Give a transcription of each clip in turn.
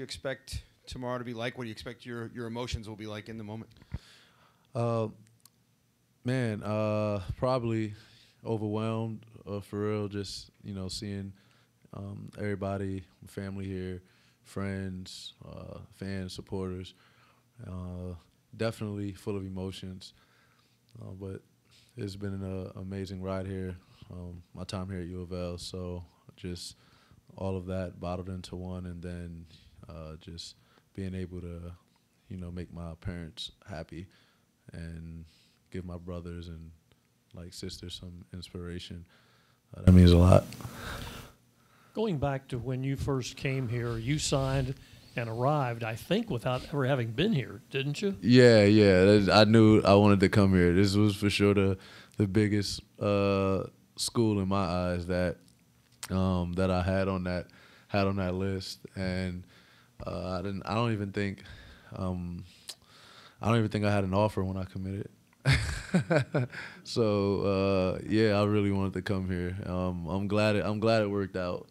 you expect tomorrow to be like? What do you expect your emotions will be like in the moment? Man, probably overwhelmed for real. Just seeing everybody, family here, friends, fans, supporters. Definitely full of emotions, but it's been an amazing ride here. My time here at U of L, so just all of that bottled into one, and then just being able to, make my parents happy and give my brothers and sisters some inspiration. That means a lot. Going back to when you first came here, you signed and arrived, I think, without ever having been here, didn't you? Yeah. I knew I wanted to come here. This was for sure the biggest school in my eyes that I had on that list, and I don't even think I had an offer when I committed. So I really wanted to come here. I'm glad it worked out.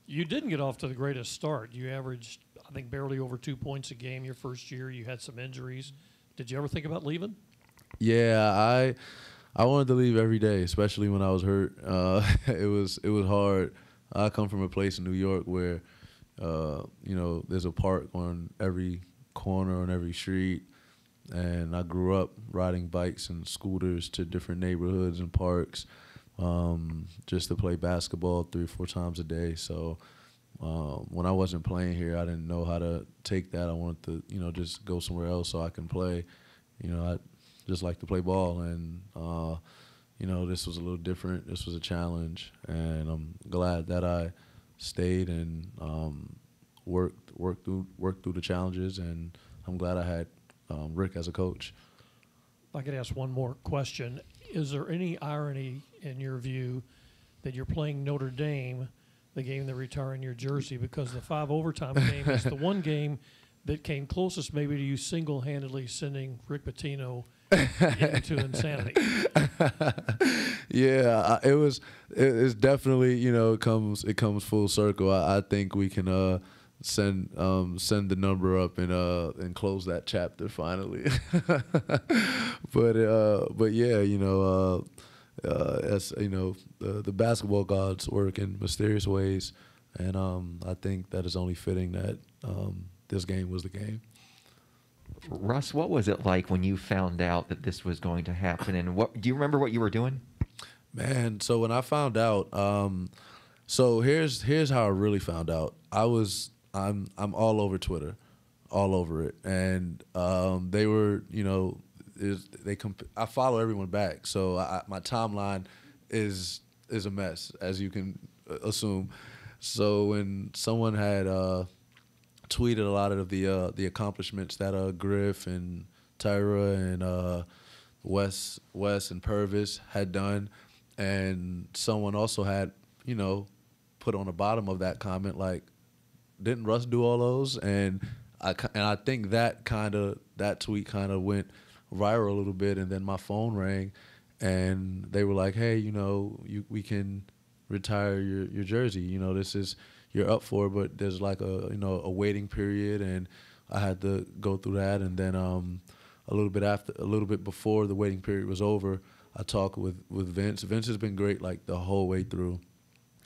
You didn't get off to the greatest start. You averaged, I think, barely over 2 points a game your first year. You had some injuries. Did you ever think about leaving? Yeah, I wanted to leave every day, especially when I was hurt. It was hard. I come from a place in New York where there's a park on every corner, on every street, and I grew up riding bikes and scooters to different neighborhoods and parks just to play basketball 3 or 4 times a day. So when I wasn't playing here, I didn't know how to take that. I wanted to, just go somewhere else so I can play. I just like to play ball, and this was a little different. This was a challenge, and I'm glad that I stayed and worked through the challenges, and I'm glad I had Rick as a coach. If I could ask one more question, is there any irony in your view that you're playing Notre Dame, the game that retiring your jersey, because the 5 overtime game is the one game that came closest maybe to you single-handedly sending Rick Pitino into insanity? Yeah, it's definitely, it comes full circle. I think we can send the number up and close that chapter finally. but yeah, as the basketball gods work in mysterious ways, and I think that is only fitting that this game was the game. Russ, what was it like when you found out that this was going to happen? And do you remember what you were doing? Man, so when I found out, so here's how I really found out. I'm all over Twitter, all over it, and they were, I follow everyone back, so my timeline is a mess, as you can assume. So when someone had tweeted a lot of the accomplishments that Griff and Tyra and Wes and Purvis had done, and someone also had put on the bottom of that comment like, didn't Russ do all those? And I think that tweet kind of went viral a little bit, and then my phone rang, and they were like, hey, we can retire your jersey. This is, you're up for it, but there's like a waiting period, and I had to go through that. And then a little bit before the waiting period was over, I talked with Vince. Vince has been great like the whole way through,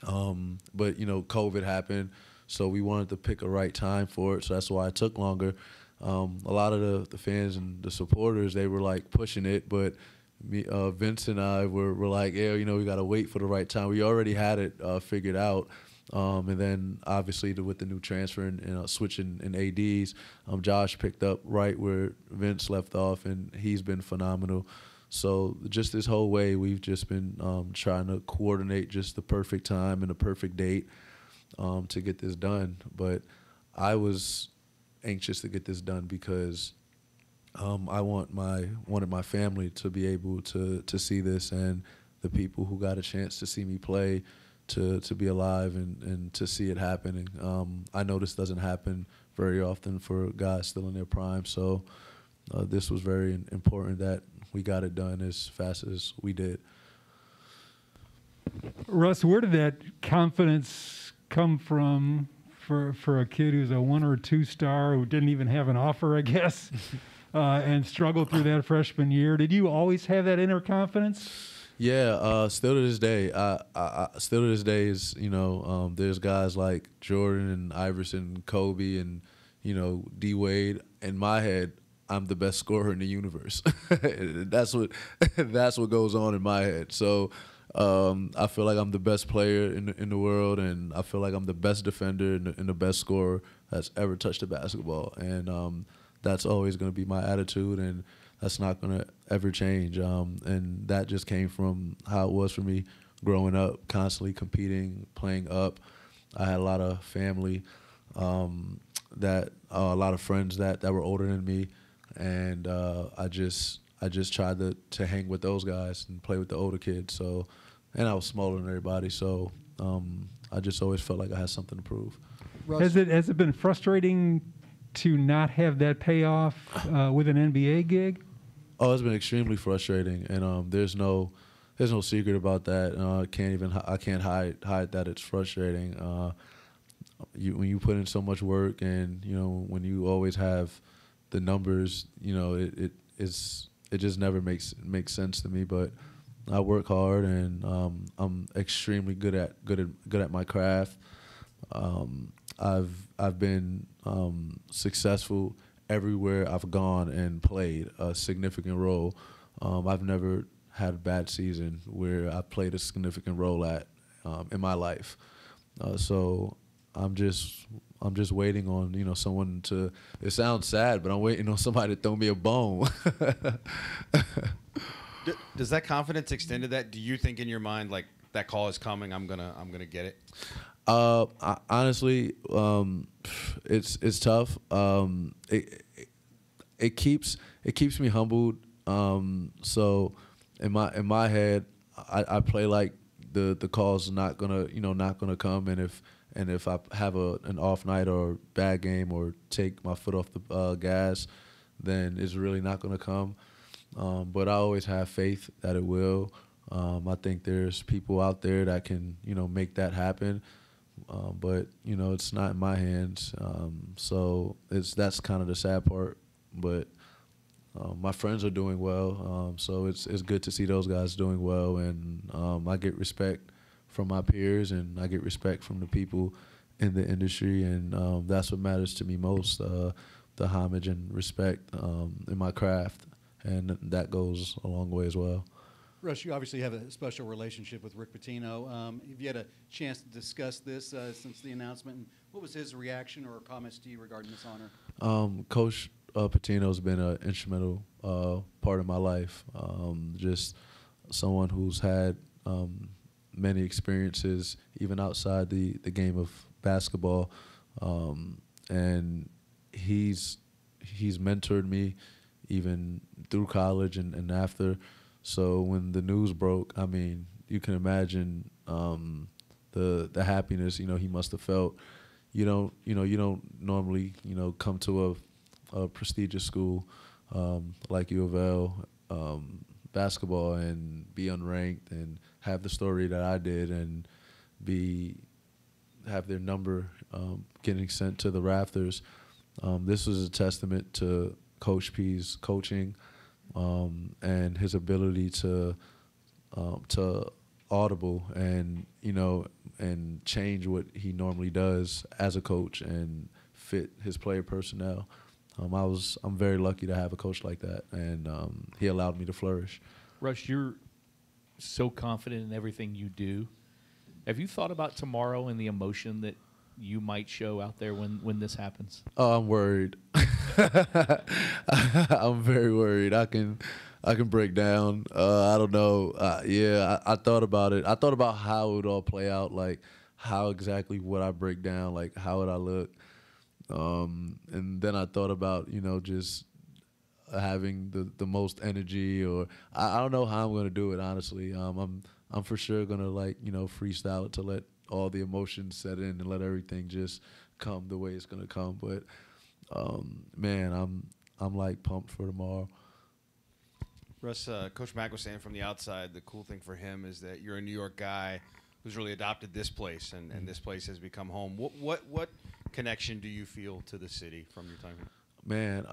but COVID happened, so we wanted to pick a right time for it. So that's why it took longer. A lot of the fans and the supporters, they were like pushing it, but Vince and I were like, yeah, we got to wait for the right time. We already had it figured out. And then obviously with the new transfer and switching in ADs, Josh picked up right where Vince left off, and he's been phenomenal. So just this whole way, we've just been trying to coordinate just the perfect time and the perfect date to get this done. But I was anxious to get this done because I wanted my family to be able to see this, and the people who got a chance to see me play to be alive and to see it happening. I know this doesn't happen very often for guys still in their prime, so this was very important that we got it done as fast as we did. Russ, where did that confidence come from for a kid who's a 1 or 2 star who didn't even have an offer, I guess, and struggled through that freshman year. Did you always have that inner confidence? Yeah, still to this day, still to this day is there's guys like Jordan and Iverson, Kobe, and D Wade. In my head, I'm the best scorer in the universe. that's what goes on in my head. So I feel like I'm the best player in the world, and I feel like I'm the best defender and the best scorer that's ever touched a basketball. And that's always going to be my attitude, and that's not going to ever change. And that just came from how it was for me growing up, constantly competing, playing up. I had a lot of family, a lot of friends that were older than me, and I just tried to hang with those guys and play with the older kids. So, and I was smaller than everybody, so I just always felt like I had something to prove. Russ, has it been frustrating to not have that payoff with an NBA gig? Oh, it's been extremely frustrating, and there's no secret about that. I can't hide that it's frustrating. When you put in so much work, and when you always have the numbers, it just never makes sense to me. But I work hard, and I'm extremely good at my craft. I've been successful everywhere I've gone and played a significant role. I've never had a bad season where I played a significant role in my life. So I'm just waiting on someone to. It sounds sad, but I'm waiting on somebody to throw me a bone. Does that confidence extend to that? Do you think in your mind like that call is coming? I'm gonna get it. Honestly, it's tough. It keeps me humbled. So in my head, I play like the call's not gonna come, and if I have an off night or bad game or take my foot off the gas, then it's really not gonna come. But I always have faith that it will. I think there's people out there that can make that happen. But it's not in my hands, so that's kind of the sad part. But my friends are doing well, so it's good to see those guys doing well, and I get respect from my peers, and I get respect from the people in the industry, and that's what matters to me most: the homage and respect in my craft, and that goes a long way as well. Russ, you obviously have a special relationship with Rick Pitino. Have you had a chance to discuss this since the announcement? And what was his reaction or comments to you regarding this honor? Coach Pitino's been an instrumental part of my life. Just someone who's had many experiences, even outside the game of basketball, and he's mentored me even through college and after. So when the news broke, I mean, you can imagine the happiness he must have felt. You don't normally come to a prestigious school like U of L basketball and be unranked and have the story that I did and have their number getting sent to the rafters. This was a testament to Coach P's coaching. And his ability to audible and and change what he normally does as a coach and fit his player personnel. I'm very lucky to have a coach like that, and he allowed me to flourish. Russ, you're so confident in everything you do. Have you thought about tomorrow and the emotion that you might show out there when this happens? Oh, I'm worried. I'm very worried. I can break down. I don't know. I thought about it. I thought about how it would all play out. Like, how exactly would I break down? Like, how would I look? And then I thought about just having the most energy, or I don't know how I'm gonna do it. Honestly, I'm for sure gonna freestyle it to let all the emotions set in and let everything just come the way it's gonna come. But man, I'm like pumped for tomorrow. Russ, Coach Mack was saying from the outside, the cool thing for him is that you're a New York guy who's really adopted this place, and this place has become home. What connection do you feel to the city from your time here? Man,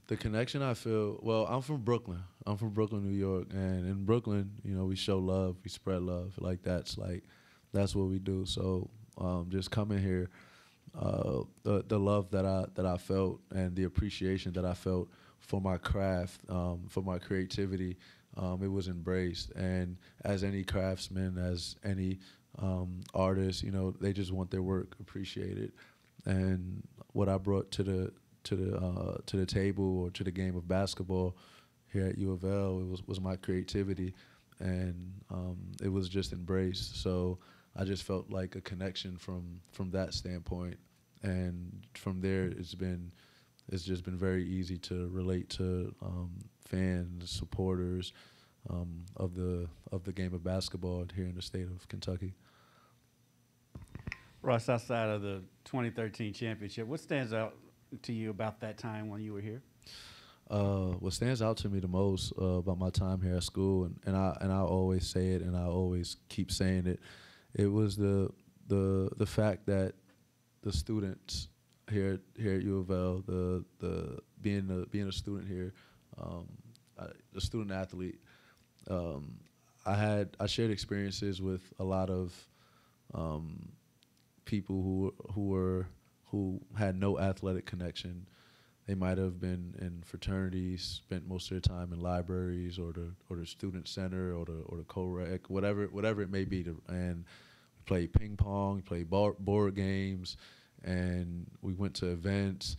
the connection I feel, well, I'm from Brooklyn. I'm from Brooklyn, New York. And in Brooklyn, you know, we show love, we spread love. That's what we do. So just coming here, the love that I felt and the appreciation that I felt for my craft, for my creativity, it was embraced. And as any craftsman, as any artist, you know, they just want their work appreciated. And what I brought to the table or to the game of basketball here at U of L, it was my creativity, and it was just embraced. So I just felt like a connection from that standpoint, and from there it's just been very easy to relate to fans, supporters of the game of basketball here in the state of Kentucky. Russ, outside of the 2013 championship, what stands out to you about that time when you were here? What stands out to me the most about my time here at school, and I always say it, and I always keep saying it, it was the fact that the students here at U of L, the being a student here, a student athlete, I shared experiences with a lot of people who had no athletic connection. They might have been in fraternities, spent most of their time in libraries or the student center or the co-rec, whatever it may be. And we played ping pong, we played board games, and we went to events.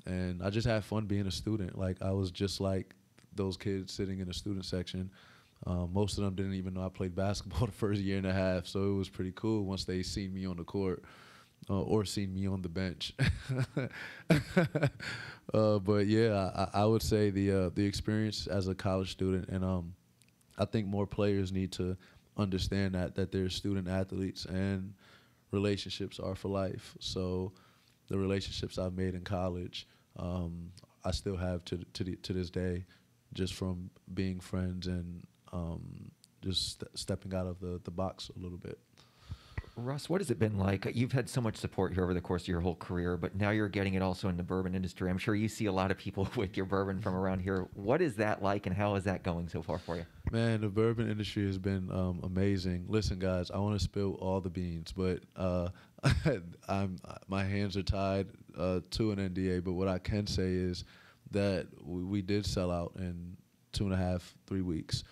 And I just had fun being a student. Like, I was just like those kids sitting in the student section. Most of them didn't even know I played basketball the first year and a half, so it was pretty cool once they seen me on the court. Or seen me on the bench. But yeah, I would say the experience as a college student, and I think more players need to understand that they're student athletes and relationships are for life. So the relationships I've made in college, I still have to this day, just from being friends and just stepping out of the box a little bit. Russ, what has it been like? You've had so much support here over the course of your whole career, but now you're getting it also in the bourbon industry. I'm sure you see a lot of people with your bourbon from around here. What is that like, and how is that going so far for you? Man, the bourbon industry has been amazing. Listen, guys, I want to spill all the beans, but my hands are tied to an NDA. But what I can say is that we did sell out in 2.5, 3 weeks,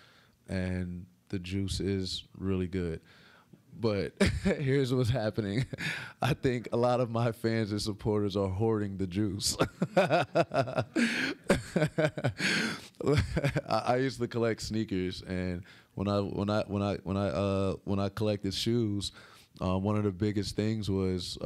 and the juice is really good. But here's what's happening. I think a lot of my fans and supporters are hoarding the juice. I used to collect sneakers, and when I collected shoes, one of the biggest things was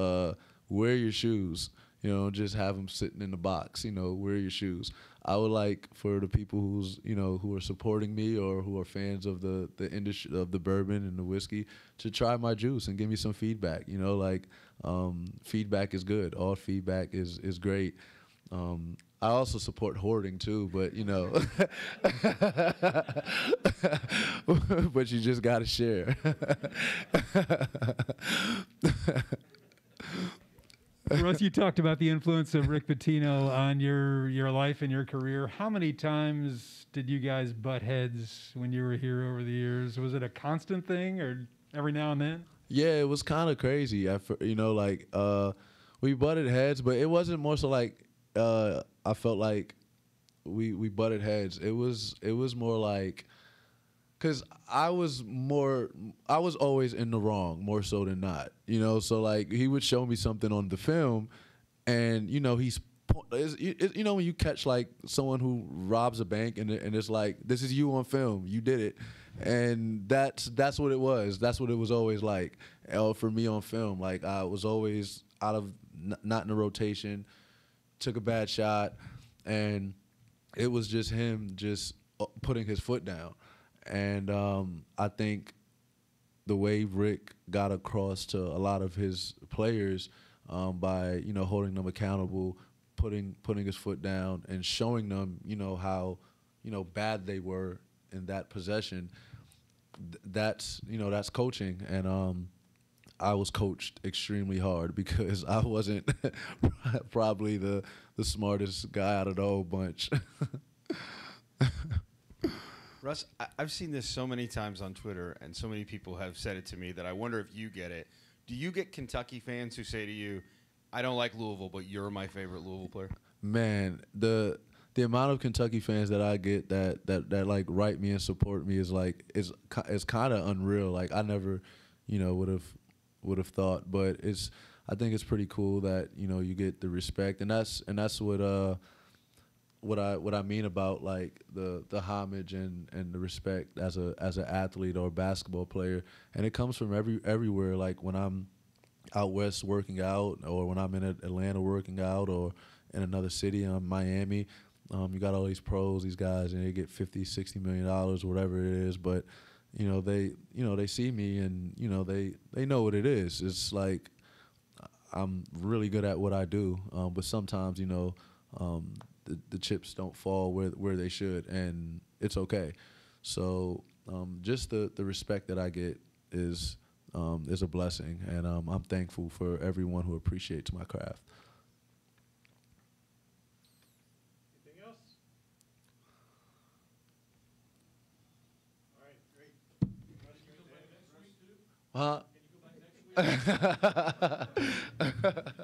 wear your shoes. You know, just have them sitting in the box. You know, wear your shoes. I would like for the people who are supporting me or who are fans of the industry of the bourbon and the whiskey to try my juice and give me some feedback. You know, like feedback is good. All feedback is great. I also support hoarding too, but you know, but you just gotta share. Russ, you talked about the influence of Rick Pitino on your life and your career. How many times did you guys butt heads when you were here over the years? Was it a constant thing, or every now and then? Yeah, it was kind of crazy. You know, like we butted heads, but it wasn't more so like I felt like we butted heads. It was more like, because I was always in the wrong more so than not, you know. So like he would show me something on the film, and you know you know when you catch like someone who robs a bank and it's like, this is you on film, you did it, and that's what it was. That's what it was always like for me on film. Like I was always out of not in the rotation, took a bad shot, and it was just him just putting his foot down. And I think the way Rick got across to a lot of his players by, you know, holding them accountable, putting his foot down, and showing them, you know, how, you know, bad they were in that possession. That's, you know, that's coaching. And I was coached extremely hard because I wasn't probably the smartest guy out of the whole bunch. Russ, I've seen this so many times on Twitter, and so many people have said it to me that I wonder if you get it. Do you get Kentucky fans who say to you, I don't like Louisville, but you're my favorite Louisville player? Man, the amount of Kentucky fans that I get that like write me and support me is kind of unreal. Like I never, would have thought, but I think it's pretty cool that you get the respect, and that's what I mean about like the homage and the respect as an athlete or a basketball player, and it comes from everywhere. Like when I'm out west working out, or when I'm in Atlanta working out, or in another city, Miami, you got all these pros, these guys, and they get $50-60 million, whatever it is, but they see me and they know what it is. It's like I'm really good at what I do, but sometimes the chips don't fall where they should, and it's okay. So just the respect that I get is a blessing, and I'm thankful for everyone who appreciates my craft. Anything else? All right, great. Can you go back next week too? Huh? Can you go back next week?